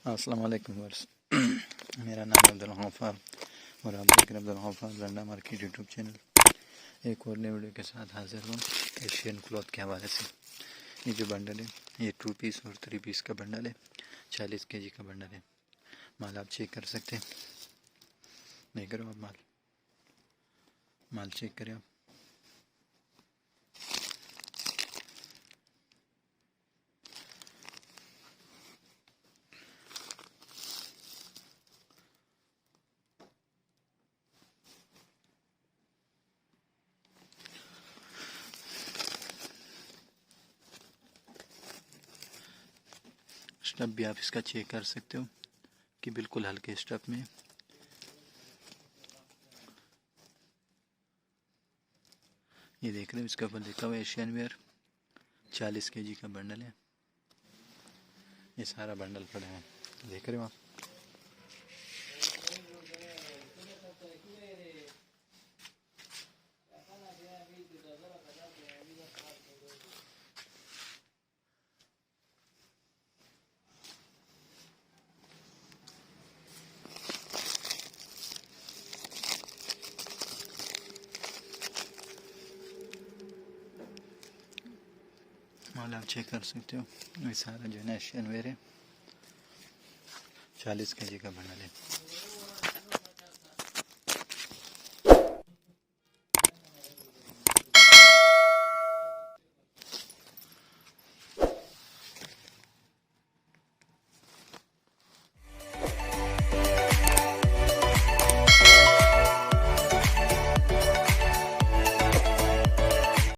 अस्सलाम वालेकुम वर्स। मेरा नाम अब्दुल गफ्फार और आप देख रहे हैं Abdul Gaffar Landa market YouTube channel. एक और नए वीडियो के साथ हाजिर हूँ एशियन क्लॉथ के हवाले से। ये जो बंडल है ये 2 पीस और 3 पीस का बंडल है, 40 kg का बंडल है। माल आप चेक कर सकते हैं, देख रहे हो आप माल चेक करें आप। स्टफ भी आप इसका चेक कर सकते हो कि बिल्कुल हल्के स्टफ में। ये देख रहे हो इसके ऊपर लिखा हुआ है एशियन वेयर, 40 kg का बंडल है। ये सारा बंडल पड़ा है, देख रहे हो आप। माल आप चेक कर सकते हो। ये सारा जो है एशियन वेयर है, 40 kg का बंडल है।